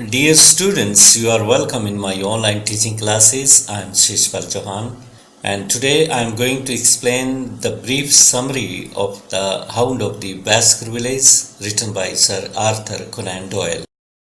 Dear students, you are welcome in my online teaching classes. I am Shishpal Chauhan, and today I am going to explain the brief summary of The Hound of the Baskervilles written by Sir Arthur Conan Doyle.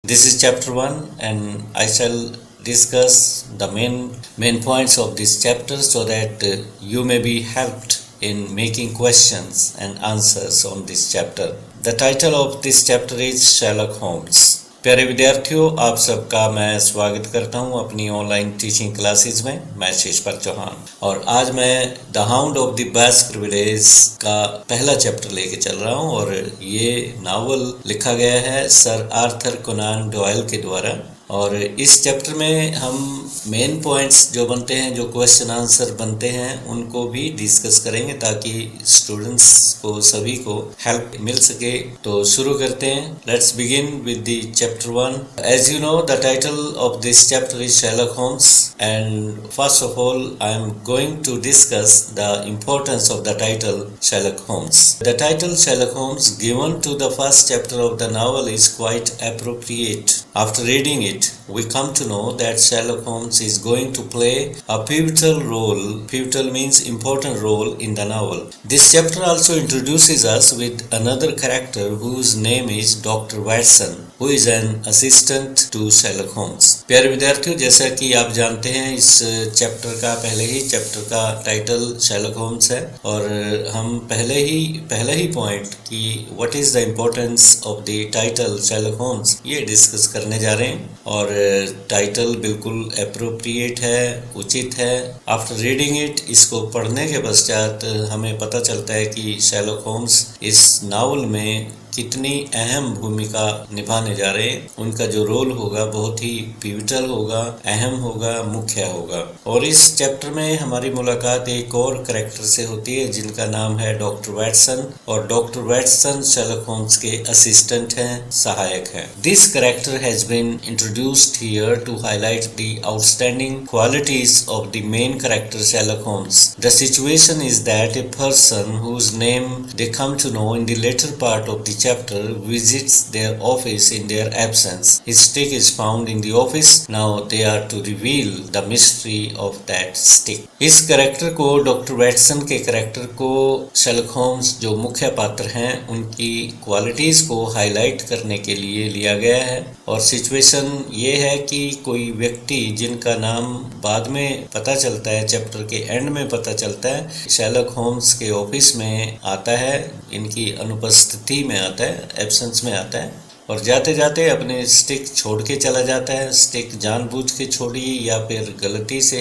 This is chapter 1 and I shall discuss the main points of this chapter so that you may be helped in making questions and answers on this chapter. The title of this chapter is Sherlock Holmes. प्यारे विद्यार्थियों, आप सबका मैं स्वागत करता हूं अपनी online teaching classes में। मैं शिशपाल चौहान और आज मैं द हाउंड ऑफ द बास्करविलेज का पहला चैप्टर लेके चल रहा हूं और ये नावल लिखा गया है सर आर्थर कोनान डॉयल के द्वारा। और इस चैप्टर में हम मेन पॉइंट्स जो बनते हैं, जो क्वेश्चन आंसर बनते हैं, उनको भी डिस्कस करेंगे ताकि स्टूडेंट्स को सभी को हेल्प मिल सके। तो शुरू करते हैं। Let's begin with the chapter 1। As you know the title of this chapter is Sherlock Holmes and first of all I am going to discuss the importance of the title Sherlock Holmes. The title Sherlock Holmes given to the first chapter of the novel is quite appropriate. After reading it, we come to know that Sherlock Holmes is going to play a pivotal role. Pivotal means important role in the novel. This chapter also introduces us with another character whose name is Dr. Watson, who is an assistant to Sherlock Holmes. प्यारे विद्यार्थियों, जैसा कि आप जानते हैं, इस chapter का title Sherlock Holmes है और हम पहले ही पॉइंट कि what is the importance of the title Sherlock Holmes ये डिस्कस करने जा रहे हैं और टाइटल बिल्कुल एप्रोप्रिएट है, उचित है। आफ्टर रीडिंग इट, इसको पढ़ने के पश्चात हमें पता चलता है कि शर्लक होम्स इस नावल में कितनी अहम भूमिका निभाने जा रहे हैं। उनका जो रोल होगा बहुत ही पिवटल होगा, अहम होगा, मुख्य होगा। और इस चैप्टर में हमारी मुलाकात एक और कैरेक्टर से होती है जिनका नाम है डॉक्टर वैटसन और डॉक्टर वैटसन शर्लक होम्स के असिस्टेंट हैं, सहायक हैं। This character has been introduced here to highlight the outstanding qualities of the main character Sherlock Holmes. The situation is that a person whose name they come to know in the later part of the chapter visits their office in their absence. His stick is found in the office. Now they are to reveal the mystery of that stick. इस character को, doctor Watson के character को Sherlock Holmes जो मुख्य पात्र हैं उनकी qualities को हाईलाइट करने के लिए लिया गया है। और सिचुएशन ये है कि कोई व्यक्ति जिनका नाम बाद में पता चलता है, चैप्टर के एंड में पता चलता है, शर्लक होम्स के ऑफिस में आता है, इनकी अनुपस्थिति में आता है, एब्सेंस में आता है और जाते जाते अपने स्टिक छोड़ के चला जाता है। स्टिक जानबूझ के छोड़ी या फिर गलती से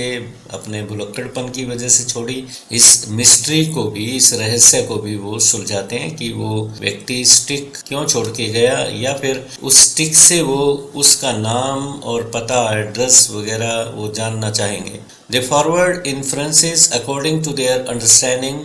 अपने भुलक्कड़पन की वजह से छोड़ी। इस मिस्ट्री को भी, इस रहस्य को भी वो सुलझाते हैं कि वो व्यक्ति स्टिक क्यों छोड़ के गया या फिर उस स्टिक से वो उसका नाम और पता, एड्रेस वगैरह वो जानना चाहेंगे। They forward inferences according to their understanding.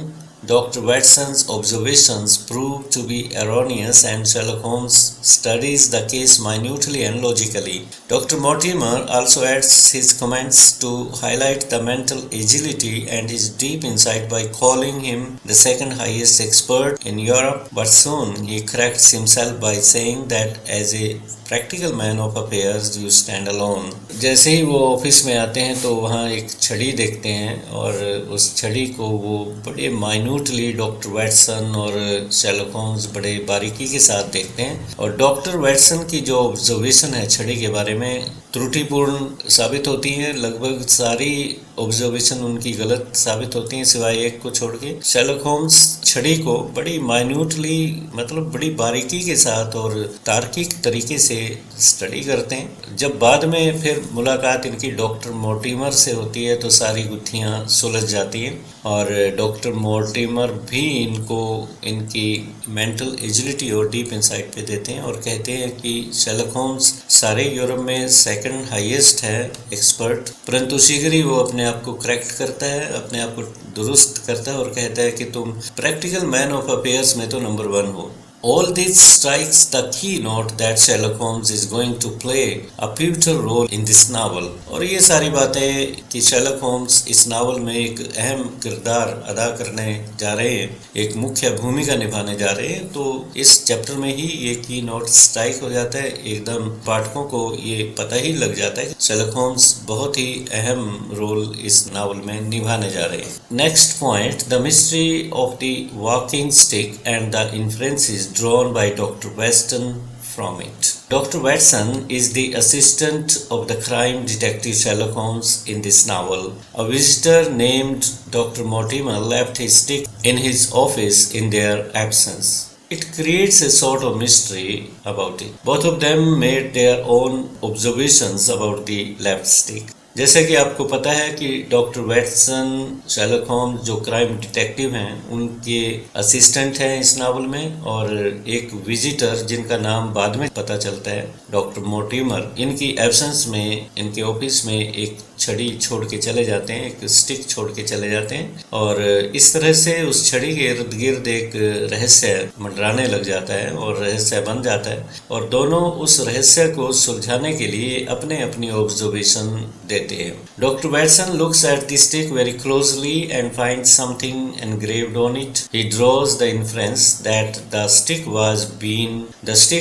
Dr. Watson's observations prove to be erroneous and Sherlock Holmes studies the case minutely and logically. Dr. Mortimer also adds his comments to highlight the mental agility and his deep insight by calling him the second highest expert in Europe, but soon he corrects himself by saying that as a practical man of affairs you stand alone. जैसे ही वो office में आते हैं तो वहाँ एक छड़ी देखते हैं और उस छड़ी को वो बड़े माइन्यूटली डॉक्टर वैटसन और शर्लक होम्स बड़े बारीकी के साथ देखते हैं और डॉक्टर वैटसन की जो ऑब्जर्वेशन है छड़ी के बारे में त्रुटिपूर्ण साबित होती है। लगभग सारी ऑब्जर्वेशन उनकी गलत साबित होती हैं सिवाय एक को छोड़ के। शर्लक होम्स छड़ी को बड़ी माइन्यूटली, मतलब बड़ी बारीकी के साथ और तार्किक तरीके से स्टडी करते हैं। जब बाद में फिर मुलाकात इनकी डॉक्टर मोर्टिमर से होती है तो सारी गुत्थियां सुलझ जाती हैं और डॉक्टर मोर्टिमर भी इनको इनकी मेंटल एजिलिटी और डीप इंसाइट पे देते हैं और कहते हैं कि शर्लक होम्स सारे यूरोप में सेकंड हाईएस्ट है एक्सपर्ट, परंतु शीघ्र ही वो अपने आप को करेक्ट करता है, अपने आप को दुरुस्त करता है और कहता है कि तुम प्रैक्टिकल मैन ऑफ अफेयर्स में तो नंबर 1 हो। All this strikes the key note that Sherlock Holmes is going to play a pivotal role in this novel. और ये सारी बातें कि Sherlock Holmes इस नावल में एक अहम किरदार अदा करने जा रहे हैं, एक मुख्य भूमिका निभाने जा रहे हैं, तो इस चैप्टर में ही ये की नोट स्ट्राइक हो जाता है। एकदम पाठकों को ये पता ही लग जाता है कि Sherlock Holmes बहुत ही अहम रोल इस नावल में निभाने जा रहे हैं। Next point, the mystery of the walking stick and the inferences drawn by Dr. Weston from it. Dr. Watson is the assistant of the crime detective Sherlock Holmes in this novel. A visitor named Dr. Mortimer left his stick in his office in their absence. It creates a sort of mystery about it. Both of them made their own observations about the left stick. जैसे कि आपको पता है कि doctor Watson Sherlock Holmes जो crime detective हैं उनके assistant हैं इस नावल में, और एक विजिटर जिनका नाम बाद में पता चलता है डॉक्टर मोर्टिमर, इनकी एब्सेंस में इनके ऑफिस में एक छड़ी छोड़ के चले जाते हैं, एक स्टिक छोड़ के चले जाते हैं, और इस तरह से उस छड़ी के इर्द गिर्द एक रहस्य मंडराने लग जाता है और रहस्य बन जाता है, और दोनों उस रहस्य को सुलझाने के लिए अपने अपनी ऑब्जर्वेशन देते हैं। Doctor Watson looks at the stick very closely and finds something engraved on it. He draws the inference that the stick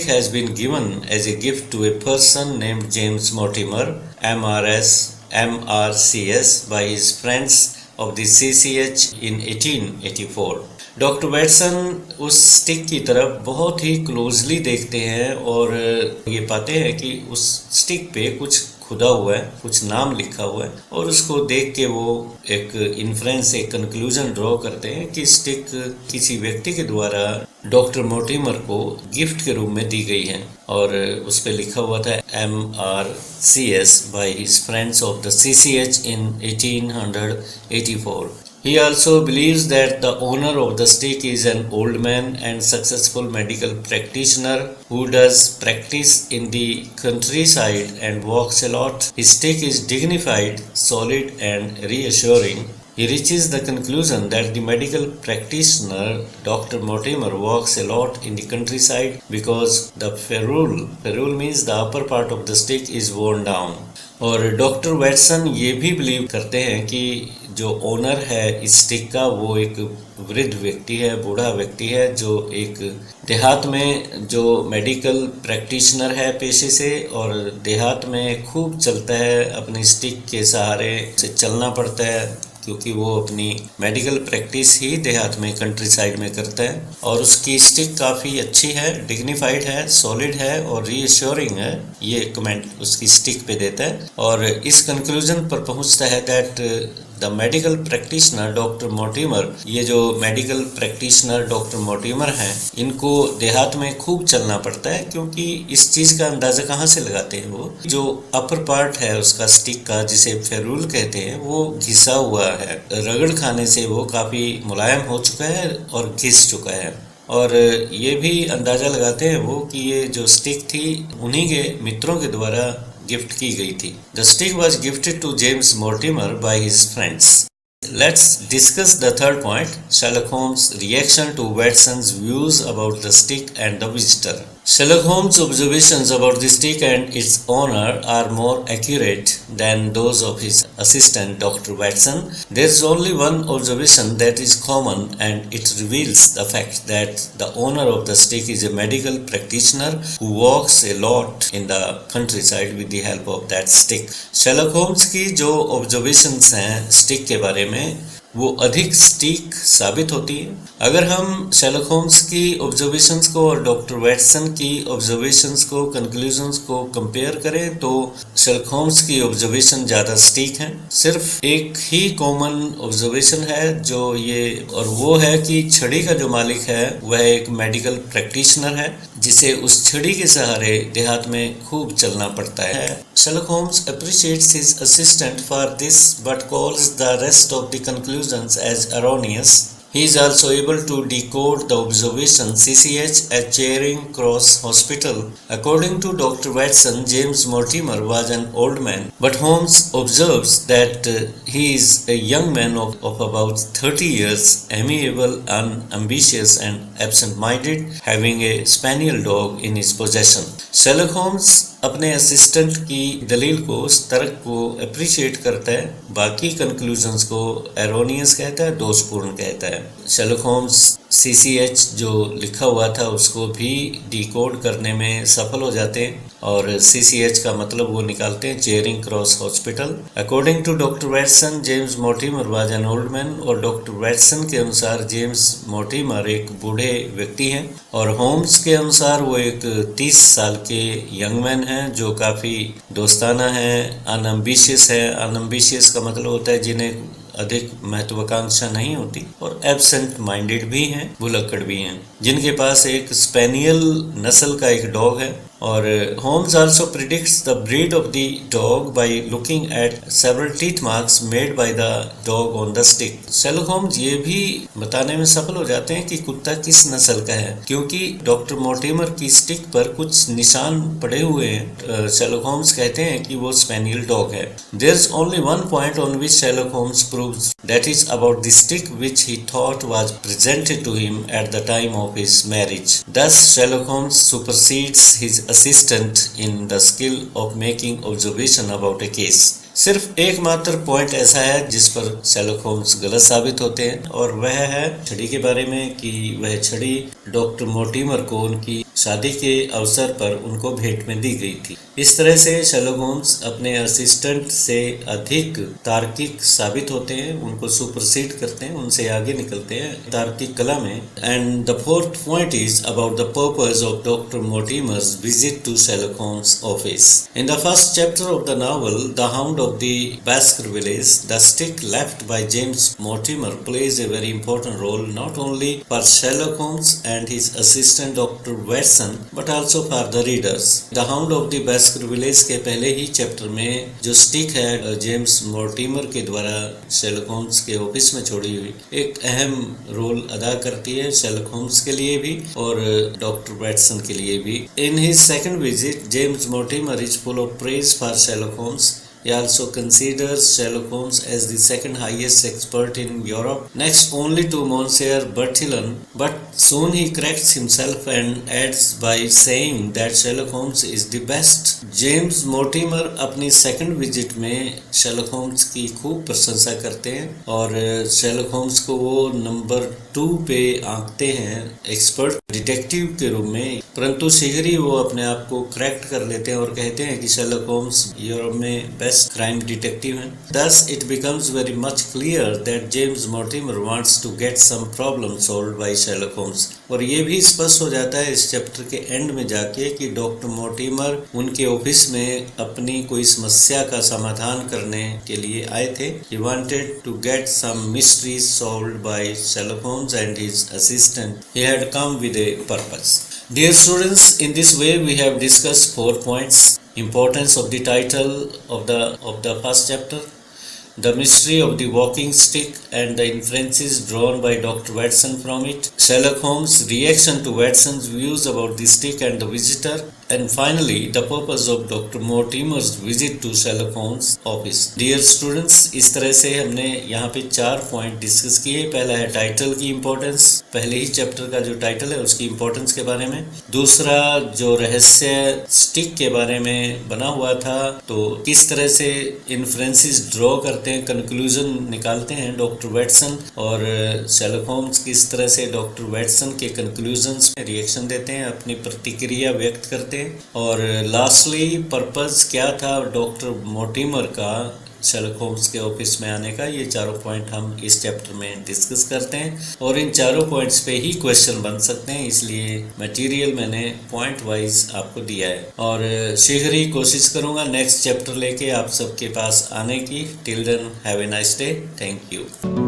has been given as a gift to a person named James Mortimer MRCS by his friends of the CCH in 1884। Doctor Watson उस stick की तरफ बहुत ही closely देखते हैं और ये पाते हैं कि उस स्टिक पे कुछ खुदा हुआ है, कुछ नाम लिखा हुआ है, और उसको देख के वो एक इन्फ्रेंस, एक कंक्लूजन ड्रॉ करते हैं कि स्टिक किसी व्यक्ति के द्वारा डॉक्टर मोर्टिमर को गिफ्ट के रूप में दी गई है, और उस पर लिखा हुआ था MRCS by his friends of the CCH in 1884। He also believes that the owner of the stick is an old man and successful medical practitioner who does practice in the countryside and walks a lot. His stick is dignified, solid and reassuring. He reaches the conclusion that the medical practitioner Dr. Mortimer walks a lot in the countryside because the ferrule means the upper part of the stick is worn down. और doctor Watson ये भी believe करते हैं कि जो owner है इस stick का वो एक वृद्ध व्यक्ति है, बूढ़ा व्यक्ति है, जो एक देहात में जो मेडिकल प्रैक्टिशनर है पेशे से, और देहात में खूब चलता है, अपनी स्टिक के सहारे से चलना पड़ता है क्योंकि वो अपनी मेडिकल प्रैक्टिस ही देहात में कंट्री साइड में करता है, और उसकी स्टिक काफ़ी अच्छी है, डिग्निफाइड है, सॉलिड है और रीअश्योरिंग है, ये कमेंट उसकी स्टिक पे देता है, और इस कंक्लूजन पर पहुंचता है that the medical practitioner doctor Mortimer, ये जो मेडिकल प्रैक्टिशनर डॉक्टर मोर्टिमर हैं, इनको देहात में खूब चलना पड़ता है, क्योंकि इस चीज़ का अंदाज़ा कहाँ से लगाते हैं, वो जो अपर पार्ट है उसका स्टिक का, जिसे फेरूल कहते हैं, वो घिसा हुआ है, रगड़ खाने से वो काफ़ी मुलायम हो चुका है और घिस चुका है, और ये भी अंदाज़ा लगाते हैं वो कि ये जो स्टिक थी उन्हीं के मित्रों के द्वारा गिफ्ट की गई थी। The stick was gifted to James Mortimer by his friends. Let's discuss the third point, Sherlock Holmes' reaction to Watson's views about the stick and the visitor. Sherlock Holmes' observations about the stick and its owner are more accurate than those of his assistant Dr. Watson. There is only one observation that is common, and it reveals the fact that the owner of the stick is a medical practitioner who walks a lot in the countryside with the help of that stick. Sherlock Holmes की जो observations हैं stick के बारे में वो अधिक सटीक साबित होती है। अगर हम शेरलॉक होम्स की ऑब्जर्वेशंस को और डॉक्टर वैटसन की ऑब्जर्वेशंस को, कंक्लूजन्स को कंपेयर करें तो शेरलॉक होम्स की ऑब्जर्वेशन ज़्यादा सटीक है। सिर्फ एक ही कॉमन ऑब्जर्वेशन है जो ये, और वो है कि छड़ी का जो मालिक है वह एक मेडिकल प्रैक्टिशनर है जिसे उस छड़ी के सहारे देहात में खूब चलना पड़ता है। Sherlock Holmes appreciates his assistant for this but calls the rest of the conclusions as erroneous. He is also able to decode the observation CCH at Charing Cross Hospital. According to Dr. Watson, James Mortimer was an old man, but Holmes observes that he is a young man of about 30 years, amiable, unambitious, and absent-minded, having a spaniel dog in his possession. Sherlock Holmes अपने assistant की दलील को, उस तर्क को appreciate करता है, बाकी कंक्लूजन्स को एरोनियस कहता है, दोषपूर्ण कहता है। शर्लक होम्स CCH जो लिखा हुआ था उसको भी डिकोड करने में सफल हो जाते हैं और CCH का मतलब वो निकालते हैं Charing Cross hospital. According to doctor Watson, James Mortimer was an old man, और डॉक्टर वैटसन के अनुसार जेम्स मोर्टिमर एक बूढ़े व्यक्ति हैं और होम्स के अनुसार वो एक 30 साल के यंग मैन हैं जो काफ़ी दोस्ताना हैं, अनएम्बिशियस है। अनएम्बिशियस का मतलब होता है जिन्हें अधिक महत्वाकांक्षा नहीं होती, और एब्सेंट माइंडेड भी हैं, भुलक्कड़ भी हैं, जिनके पास एक स्पेनियल नस्ल का एक डॉग है। और Holmes also predicts the breed of the dog by looking at several teeth marks made by the dog on the stick. Sherlock Holmes ये भी बताने में सफल हो जाते हैं कि कुत्ता किस नस्ल का है, क्योंकि डॉक्टर मोर्टिमर की स्टिक पर कुछ निशान पड़े हुए हैं। शर्लक होम्स कहते हैं कि वो स्पेनियल डॉग है। There is only one point on which Sherlock Holmes proves, that is about the stick which he thought was presented to him at the time of his marriage. Thus Sherlock Holmes supersedes his assistant in the skill of making observation about a case. सिर्फ एकमात्र point ऐसा है जिस पर Sherlock Holmes गलत साबित होते हैं, और वह है छड़ी के बारे में कि वह छड़ी डॉक्टर मोर्टिमर को उनकी शादी के अवसर पर उनको भेंट में दी गई थी। इस तरह से शर्लक होम्स अपने असिस्टेंट से अधिक तार्किक साबित होते हैं, उनको सुपरसीड करते हैं, उनसे आगे निकलते हैं तार्किक कला में। And the fourth point is about the purpose of doctor Mortimer's visit to Sherlock Holmes office. In the first chapter of the novel the hound of the Baskervilles, the stick left by James Mortimer plays a very important role not only for Sherlock Holmes and his assistant Dr. Watson but also for the readers. The Hound of the Baskervilles के पहले ही chapter में जो stick है James Mortimer के द्वारा Sherlock Holmes के office में छोड़ी हुई, एक अहम रोल अदा करती है शेरलॉक होम्स के लिए भी और डॉक्टर वैटसन के लिए भी। In his second visit, James Mortimer is full of praise for Sherlock Holmes. He also considers Sherlock Holmes as the second highest expert in Europe, next only to Monsieur Bertillon, but soon he corrects himself and adds by saying that Sherlock Holmes is the best. James Mortimer अपनी second visit में Sherlock Holmes की खूब प्रशंसा करते हैं और Sherlock Holmes को वो नंबर 2 पे आंकते हैं एक्सपर्ट डिटेक्टिव के रूप में, परंतु शीघ्र ही वो अपने आप को करेक्ट कर लेते हैं और कहते हैं कि शेरलॉक होम्स यूरोप में बेस्ट क्राइम डिटेक्टिव हैं। Thus it becomes very much clear that James Mortimer wants to get some problem solved by Sherlock Holmes। और ये भी स्पष्ट हो जाता है इस चैप्टर के एंड में जाके कि डॉक्टर मोर्टिमर उनके ऑफिस में अपनी कोई समस्या का समाधान करने के लिए आए थे। He wanted to get some mysteries solved by Sherlock Holmes and his assistant. He had come with a purpose. Dear students, in this way we have discussed 4 points. Importance of the title of the first chapter, the mystery of the walking stick and the inferences drawn by Dr. Watson from it, Sherlock Holmes' reaction to Watson's views about the stick and the visitor, and finally the purpose of Dr. Mortimer's visit to Sherlock Holmes' office. Dear students, इस तरह से हमने यहाँ पे 4 point discuss किए। पहला है title की इम्पोर्टेंस, पहले ही चैप्टर का जो टाइटल है उसकी इम्पोर्टेंस के बारे में। दूसरा जो रहस्य स्टिक के बारे में बना हुआ था, तो किस तरह से इन्फ्रेंसेस ड्रॉ करते हैं, कंक्लूजन निकालते हैं डॉक्टर वैटसन, और शेरलॉक होम्स किस तरह से डॉक्टर वैटसन के कंक्लूजन्स में रिएक्शन देते हैं, अपनी प्रतिक्रिया व्यक्त करते हैं। और लास्टली पर्पस क्या था डॉक्टर मोर्टिमर का शेरलॉक होम्स के ऑफिस में आने का। ये 4 पॉइंट हम इस चैप्टर में डिस्कस करते हैं और इन 4 पॉइंट्स पे ही क्वेश्चन बन सकते हैं, इसलिए मटेरियल मैंने पॉइंट वाइज आपको दिया है और शीघ्र ही कोशिश करूंगा नेक्स्ट चैप्टर लेके आप सबके पास आने की। Till then have a nice day, thank you.